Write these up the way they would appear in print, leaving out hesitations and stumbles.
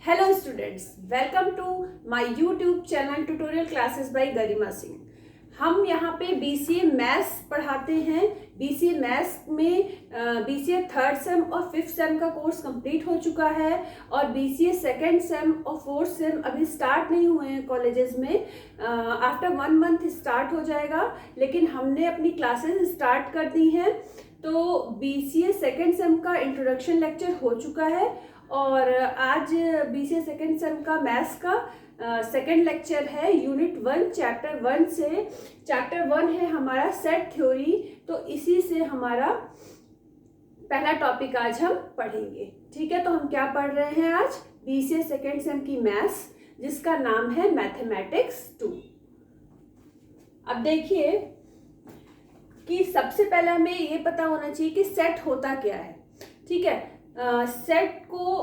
Hello students, welcome to my YouTube channel tutorial classes by Garima Singh. हम यहाँ पे BCA maths पढ़ाते हैं। बीसीए मैथ्स में बीसीए थर्ड सेम और फिफ्थ सेम का कोर्स कंप्लीट हो चुका है और बीसीए सेकंड सेम और फोर्थ सेम अभी स्टार्ट नहीं हुए हैं कॉलेजेस में। आफ्टर 1 मंथ स्टार्ट हो जाएगा, लेकिन हमने अपनी क्लासेस स्टार्ट कर दी हैं। तो बीसीए सेकंड सेम का इंट्रोडक्शन लेक्चर हो चुका है और आज बीसीए सेकंड सेम का मैथ्स का सेकंड लेक्चर है। यूनिट 1 चैप्टर 1 से। चैप्टर 1 है हमारा सेट थ्योरी, तो इसी से हमारा पहला टॉपिक आज हम पढ़ेंगे। ठीक है, तो हम क्या पढ़ रहे हैं आज? बीसीए सेकंड सेम की मैथ्स, जिसका नाम है मैथमेटिक्स 2। अब देखिए कि सबसे पहले हमें ये पता होना चाहिए कि सेट होता क्या है। ठीक है, सेट को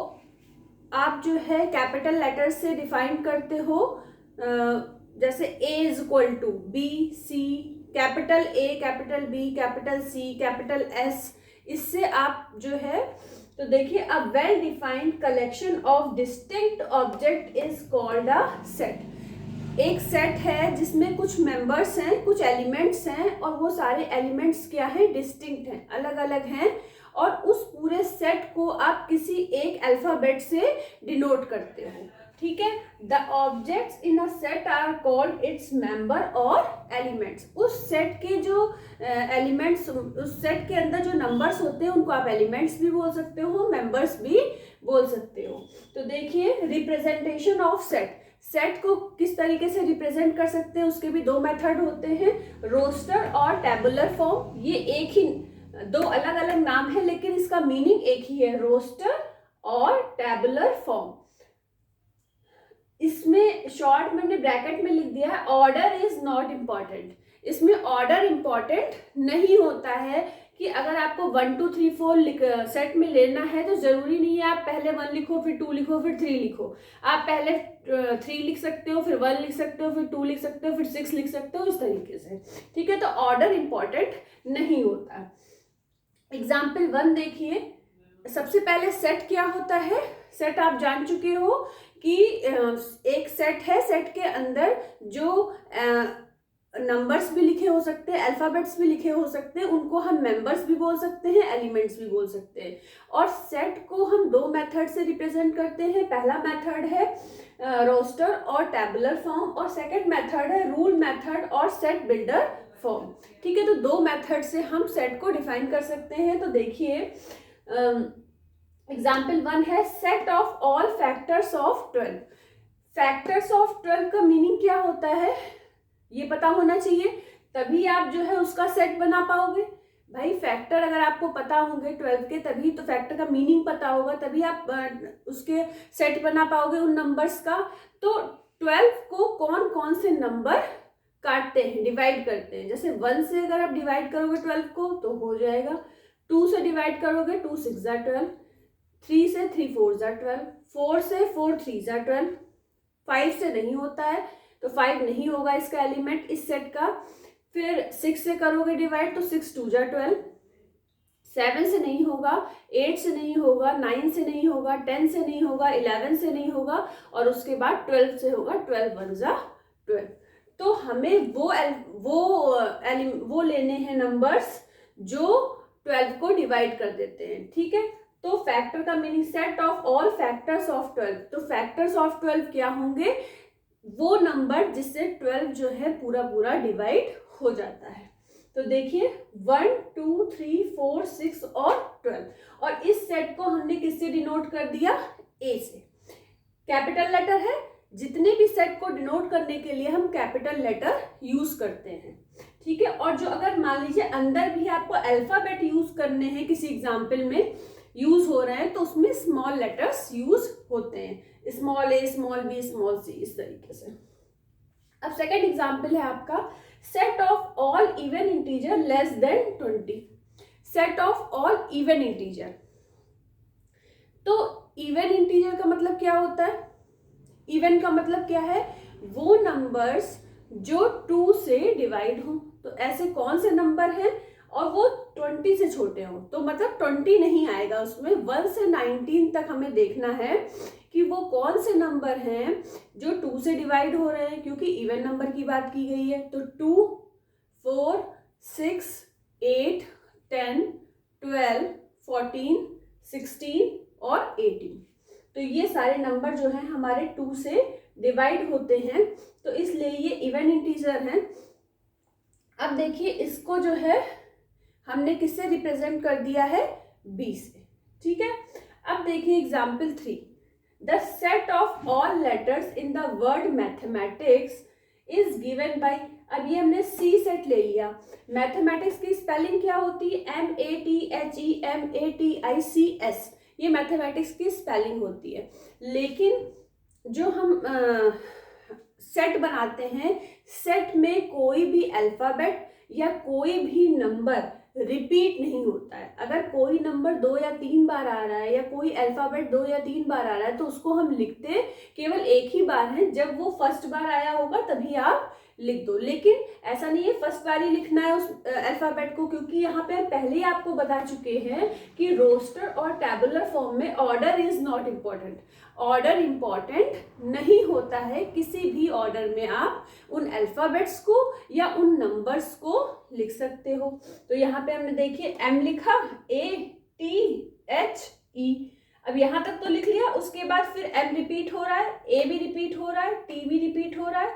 आप जो है कैपिटल लेटर से डिफाइन करते हो, जैसे A is equal to B C, capital A capital B capital C capital S। इससे आप जो है, तो देखिए, a well defined collection of distinct object is called a set. एक सेट है जिसमें कुछ मेंबर्स हैं, कुछ एलिमेंट्स हैं, और वो सारे एलिमेंट्स क्या हैं? डिस्टिंक्ट हैं, अलग अलग हैं, और उस पूरे सेट को आप किसी एक अल्फाबेट से डिनोट करते हो। ठीक है, the objects in a set are called its member और एलिमेंट्स। उस सेट के जो एलिमेंट्स, उस सेट के अंदर जो नंबर्स होते हैं उनको आप एलिमेंट्स भी बोल सकते हो, मेंबर्स भी बोल सकते हो। तो देखिए, रिप्रेजेंटेशन ऑफ सेट। सेट को किस तरीके से रिप्रेजेंट कर सकते हैं, उसके भी दो मेथड होते हैं, रोस्टर और टेबुलर फॉर्म। ये एक ही, दो अलग अलग नाम है लेकिन इसका मीनिंग एक ही है, रोस्टर और टेबुलर फॉर्म। इसमें शॉर्ट मैंने ब्रैकेट में लिख दिया है, ऑर्डर इज नॉट इम्पॉर्टेंट। इसमें ऑर्डर इम्पॉर्टेंट नहीं होता है कि अगर आपको 1 2 3 4 सेट में लेना है तो जरूरी नहीं है आप पहले 1 लिखो, फिर 2 लिखो, फिर 3 लिखो। आप पहले 3 लिख सकते हो, फिर 1 लिख सकते हो, फिर 2 लिख सकते हो, फिर 6 लिख सकते हो, इस तरीके से। ठीक है, तो ऑर्डर इम्पॉर्टेंट नहीं होता। एग्जाम्पल 1 देखिए। सबसे पहले सेट क्या होता है? सेट आप जान चुके हो कि एक सेट है, सेट के अंदर जो नंबर्स भी लिखे हो सकते हैं, अल्फाबेट्स भी लिखे हो सकते हैं, उनको हम मेंबर्स भी बोल सकते हैं, एलिमेंट्स भी बोल सकते हैं। और सेट को हम दो मेथड से रिप्रेजेंट करते हैं। पहला मेथड है रोस्टर और टेबुलर फॉर्म, और सेकंड मेथड है रूल मेथड और सेट बिल्डर फॉर्म। ठीक है, तो दो मेथड से हम सेट को डिफाइन कर सकते हैं। तो देखिए, एग्जाम्पल 1 है, set of all factors of 12। Factors of 12 का मीनिंग क्या होता है ये पता होना चाहिए, तभी आप जो है उसका सेट बना पाओगे। भाई, फैक्टर अगर आपको पता होंगे 12 के, तभी तो फैक्टर का मीनिंग पता होगा, तभी आप उसके सेट बना पाओगे उन नंबर्स का। तो 12 को कौन कौन से नंबर काटते हैं, डिवाइड करते हैं? जैसे 1 से अगर आप डिवाइड करोगे 12 को तो हो जाएगा, 2 से डिवाइड करोगे 2 6 जा 12, 3 से 3 4 जा 12, 4 से 4 3 जा 12, 5 से नहीं होता है तो 5 नहीं होगा इसका एलिमेंट इस सेट का। फिर 6 से करोगे डिवाइड तो 6 2 जा 12, 7 से नहीं होगा, 8 से नहीं होगा, 9 से नहीं होगा, 10 से नहीं होगा, 11 से नहीं होगा, और उसके बाद 12 से होगा, 12 1 जा 12। तो हमें वो लेने हैं नंबर्स जो 12 को डिवाइड कर देते हैं। ठीक है, तो फैक्टर का meaning set of all factors of 12। तो फैक्टर्स ऑफ 12 क्या होंगे? वो नंबर जिससे 12 जो है पूरा पूरा डिवाइड हो जाता है। तो देखिए, 1 2 3 4 6 और 12, और इस सेट को हमने किससे डिनोट कर दिया? ए से। कैपिटल लेटर है, जितने भी सेट को डिनोट करने के लिए हम कैपिटल लेटर यूज करते हैं। ठीक है, और जो अगर मान लीजिए अंदर भी आपको अल्फाबेट यूज करने हैं, किसी एग्जाम्पल में यूज हो रहे हैं, तो उसमें स्मॉल लेटर्स यूज होते हैं, स्मॉल ए, स्मॉल बी, स्मॉल सी, इस तरीके से। अब सेकंड एग्जाम्पल है आपका, set of all even integer less than 20। Set of all even integer, तो इवन इंटीजर का मतलब क्या होता है? इवन का मतलब क्या है? वो नंबर्स जो 2 से डिवाइड हो। तो ऐसे कौन से नंबर हैं और वो 20 से छोटे हो, तो मतलब 20 नहीं आएगा उसमें। 1 से 19 तक हमें देखना है कि वो कौन से नंबर हैं जो 2 से डिवाइड हो रहे हैं, क्योंकि इवन नंबर की बात की गई है। तो 2, 4, 6, 8, 10, 12, 14, 16 और 18। तो ये सारे नंबर जो हैं हमारे 2 से डिवाइड होते हैं, तो इसलिए ये इवन इंटीजर हैं। अब देखिए इसको जो है हमने किससे रिप्रेजेंट कर दिया है, b से, ठीक है। अब देखिए example 3, the set of all letters in the word mathematics is given by. अब ये हमने C सेट ले लिया। मैथमेटिक्स की स्पेलिंग क्या होती है, MATHEMATICS, ये मैथमेटिक्स की स्पेलिंग होती है। लेकिन जो हम सेट बनाते हैं, सेट में कोई भी अल्फाबेट या कोई भी नंबर रिपीट नहीं होता है। अगर कोई नंबर 2 या 3 बार आ रहा है या कोई अल्फाबेट 2 या 3 बार आ रहा है तो उसको हम लिखते केवल एक ही बार है, जब वो फर्स्ट बार आया होगा तभी आप लिख दो। लेकिन ऐसा नहीं है फर्स्ट बार ही लिखना है उस अल्फाबेट को, क्योंकि यहाँ पे हम पहले ही आपको बता चुके हैं कि रोस्टर और टैबुलर फॉर्म में order is not important. Order important नहीं होता है, किसी भी ऑर्डर में आप उन अल्फाबेट्स को या उन नंबर्स को लिख सकते हो। तो यहाँ पे हमने देखिए M लिखा, ATHE, अब यहाँ तक तो लिख लिया। उसके बाद फिर M रिपीट हो रहा है, A भी रिपीट हो रहा है, T भी रिपीट हो रहा है,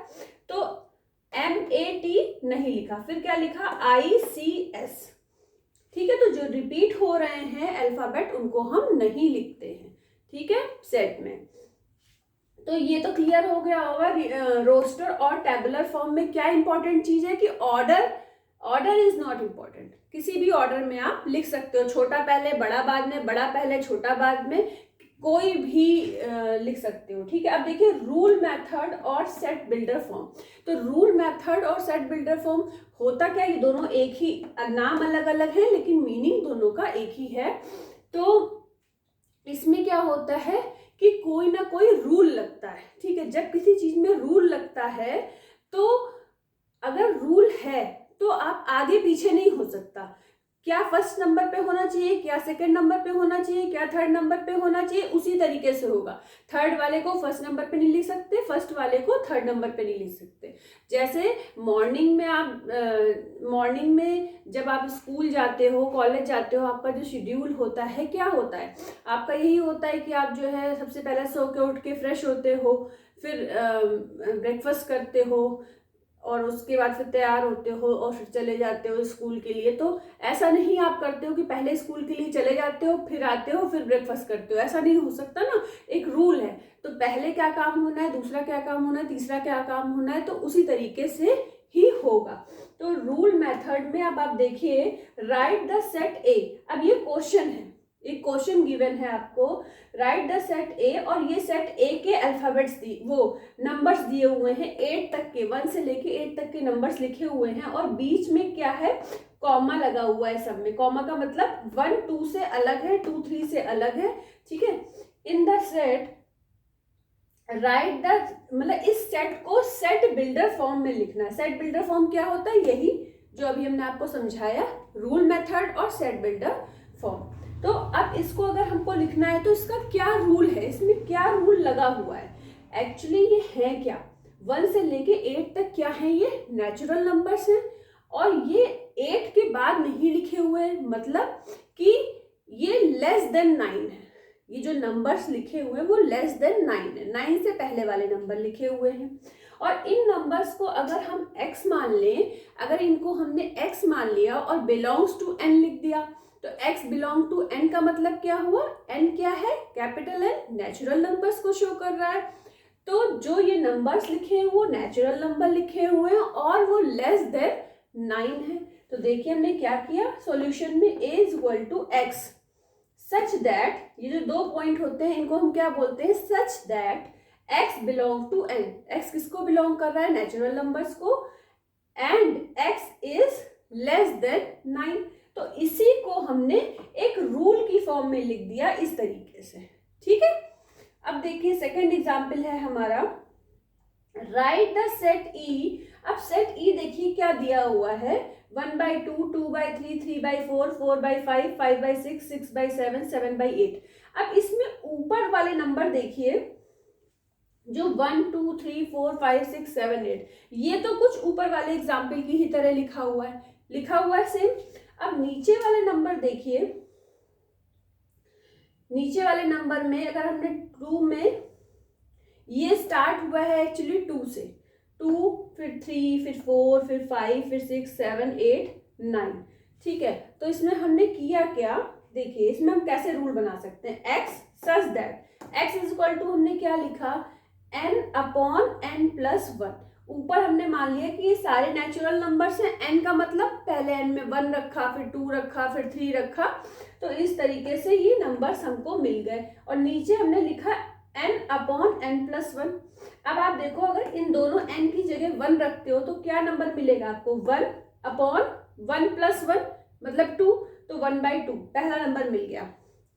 तो MAT नहीं लिखा, फिर क्या लिखा, ICS, ठीक है। तो जो रिपीट हो रहे हैं अल्फाबेट उनको हम नहीं लिखते हैं, ठीक है, सेट में। तो ये तो क्लियर हो गया होगा रोस्टर और टैबुलर फॉर्म में क्या इंपॉर्टेंट चीज है कि ऑर्डर इज नॉट इम्पॉर्टेंट। किसी भी ऑर्डर में आप लिख सकते हो, छोटा पहले बड़ा बाद में, बड़ा पहले छोटा बाद में, कोई भी लिख सकते हो, ठीक है। अब देखिए रूल मेथड और सेट बिल्डर फॉर्म। तो रूल मेथड और सेट बिल्डर फॉर्म होता क्या, ये दोनों एक ही, नाम अलग अलग है लेकिन मीनिंग दोनों का एक ही है। तो इसमें क्या होता है कि कोई ना कोई रूल लगता है, ठीक है। जब किसी चीज में रूल लगता है तो अगर रूल है तो आप आगे पीछे नहीं हो सकता। क्या फर्स्ट नंबर पे होना चाहिए, क्या सेकंड नंबर पे होना चाहिए, क्या थर्ड नंबर पे होना चाहिए, उसी तरीके से होगा। थर्ड वाले को फर्स्ट नंबर पे नहीं लिख सकते, फर्स्ट वाले को थर्ड नंबर पे नहीं लिख सकते। जैसे मॉर्निंग में जब आप स्कूल जाते हो, कॉलेज जाते हो, आपका जो शेड्यूल होता है क्या होता है, आपका यही होता है कि आप जो है सबसे पहले सो के उठ के फ्रेश होते हो, फिर ब्रेकफास्ट करते हो और उसके बाद फिर तैयार होते हो और फिर चले जाते हो स्कूल के लिए। तो ऐसा नहीं आप करते हो कि पहले स्कूल के लिए चले जाते हो, फिर आते हो, फिर ब्रेकफास्ट करते हो, ऐसा नहीं हो सकता ना। एक रूल है, तो पहले क्या काम होना है, दूसरा क्या काम होना है, तीसरा क्या काम होना है, तो उसी तरीके से ही होगा। तो रूल मेथड में अब आप देखिए, राइट द सेट ए। अब ये क्वेश्चन है, एक क्वेश्चन गिवन है आपको, राइट द सेट ए, और ये सेट ए के अल्फाबेट्स नंबर्स दिए हुए हैं 8 तक के, 1 से लेके 8 तक के नंबर्स लिखे हुए हैं, और बीच में क्या है, कॉमा लगा हुआ है सब में। कॉमा का मतलब 1 2 से अलग है, 2 3 से अलग है, ठीक है। In the set right the, मतलब इस सेट को सेट बिल्डर फॉर्म में लिखना है। सेट बिल्डर फॉर्म क्या होता है, यही जो अभी हमने आपको समझाया, रूल मेथड और सेट बिल्डर फॉर्म। तो अब इसको अगर हमको लिखना है तो इसका क्या रूल है, इसमें क्या रूल लगा हुआ है, एक्चुअली ये है क्या, 1 से लेके 8 तक क्या है, ये नेचुरल नंबर्स हैं, और ये 8 के बाद नहीं लिखे हुए हैं, मतलब कि ये लेस देन 9 है। ये जो नंबर्स लिखे हुए हैं वो लेस देन 9 है, 9 से पहले वाले नंबर लिखे हुए हैं। और इन नंबर्स को अगर हम x मान लें, अगर इनको हमने x मान लिया और बिलोंग्स टू n लिख दिया, तो x बिलोंग टू n का मतलब क्या हुआ, n क्या है, कैपिटल N, नेचुरल नंबर्स को शो कर रहा है। तो जो ये नंबर्स लिखे हैं वो नेचुरल नंबर लिखे हुए हैं और वो लेस देन 9 है। तो देखिए हमने क्या किया, सॉल्यूशन में a is equal to x such that, ये जो 2 पॉइंट होते हैं इनको हम क्या बोलते हैं, such that x belong to n। x किसको बिलोंग कर रहा है, नेचुरल नंबर्स को, and x is less than 9। तो इसी को हमने एक रूल की फॉर्म में लिख दिया इस तरीके से, ठीक है। अब देखिए सेकंड एग्जांपल है हमारा, राइट द सेट ई। अब सेट ई देखिए क्या दिया हुआ है, 1/2, 2/3, 3/4, 4/5, 5/6, 6/7, 7/8। अब इसमें ऊपर वाले नंबर देखिए, जो 1, 2, 3, 4, 5, 6, 7, 8, ये तो कुछ ऊपर वाले एग्जाम्पल की ही तरह लिखा हुआ है सेम। अब नीचे वाले नंबर देखिए, नीचे वाले नंबर में अगर हमने 2 में, ये स्टार्ट हुआ है एक्चुअली 2 से, 2 फिर 3 फिर 4 फिर 5 फिर 6 7 8 9, ठीक है। तो इसमें हमने किया क्या, देखिए इसमें हम कैसे रूल बना सकते हैं, x such that x is equal to, हमने क्या लिखा, n/n+1। ऊपर हमने मान लिया कि ये सारे नेचुरल नंबर्स हैं, n का मतलब पहले n में 1 रखा, फिर 2 रखा, फिर 3 रखा, तो इस तरीके से ये नंबर्स हमको मिल गए। और नीचे हमने लिखा n/n+1। अब आप देखो, अगर इन दोनों n की जगह 1 रखते हो तो क्या नंबर मिलेगा आपको, 1/1+1 मतलब 2, तो 1/2 पहला नंबर मिल गया।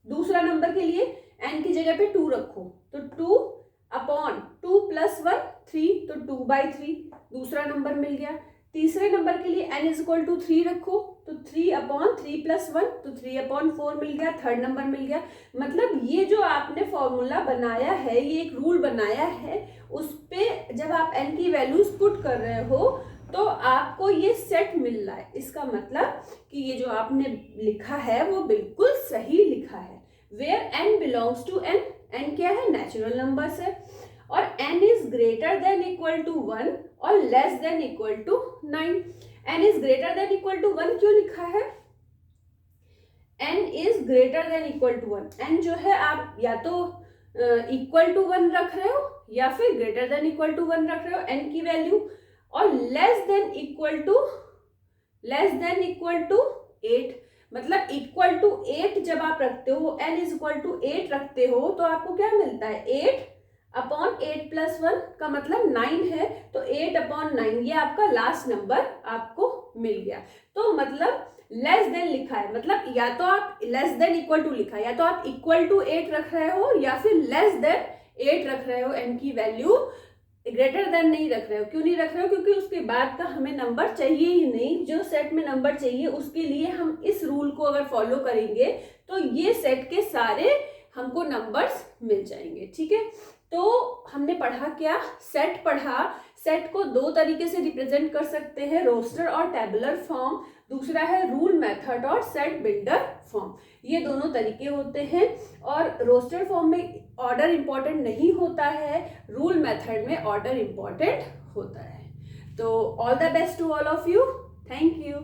दूसरा नंबर के लिए n की जगह पे 2 रखो तो 2/2+1 3, तो 2/3 दूसरा नंबर मिल गया। तीसरे नंबर के लिए n = 3 रखो तो 3/3+1, तो 3/4 मिल गया, थर्ड नंबर मिल गया। मतलब ये जो आपने फॉर्मूला बनाया है, ये एक रूल बनाया है, उस पे जब आप n की वैल्यूज पुट कर रहे हो तो आपको ये सेट मिल रहा है। इसका मतलब कि ये जो आपने लिखा है वो बिल्कुल सही लिखा है। Where n belongs to n, n क्या है, नेचुरल नंबर्स है, और n is greater than equal to 1 और less than equal to 9। n is greater than equal to 1 क्यों लिखा है, n is greater than equal to 1, n जो है आप या तो इक्वल टू 1 रख रहे हो या फिर ग्रेटर देन इक्वल टू 1 रख रहे हो n की वैल्यू, और लेस देन इक्वल टू 8, मतलब इक्वल टू 8 जब आप रखते हो, n इज इक्वल टू 8 रखते हो तो आपको क्या मिलता है, 8/8+1 का मतलब 9 है, तो 8/9 ये आपका लास्ट नंबर आपको मिल गया। तो मतलब लेस देन लिखा है, मतलब या तो आप लेस देन इक्वल टू लिखा है, या तो आप इक्वल टू 8 रख रहे हो या फिर लेस देन 8 रख रहे हो, n की वैल्यू ग्रेटर देन नहीं रख रहे हो। क्यों नहीं रख रहे हो, क्योंकि उसके बाद का हमें नंबर चाहिए ही नहीं, जो सेट में नंबर चाहिए उसके लिए हम इस रूल को अगर फॉलो करेंगे तो ये सेट के सारे हमको नंबर्स मिल जाएंगे, ठीक है। तो हमने पढ़ा क्या, सेट पढ़ा। सेट को 2 तरीके से रिप्रेजेंट कर सकते हैं, रोस्टर और टेबुलर फॉर्म, दूसरा है रूल मेथड और सेट बिल्डर फॉर्म। ये दोनों तरीके होते हैं, और रोस्टर फॉर्म में ऑर्डर इंपॉर्टेंट नहीं होता है, रूल मेथड में ऑर्डर इंपॉर्टेंट होता है। तो all the best to all of you, thank you.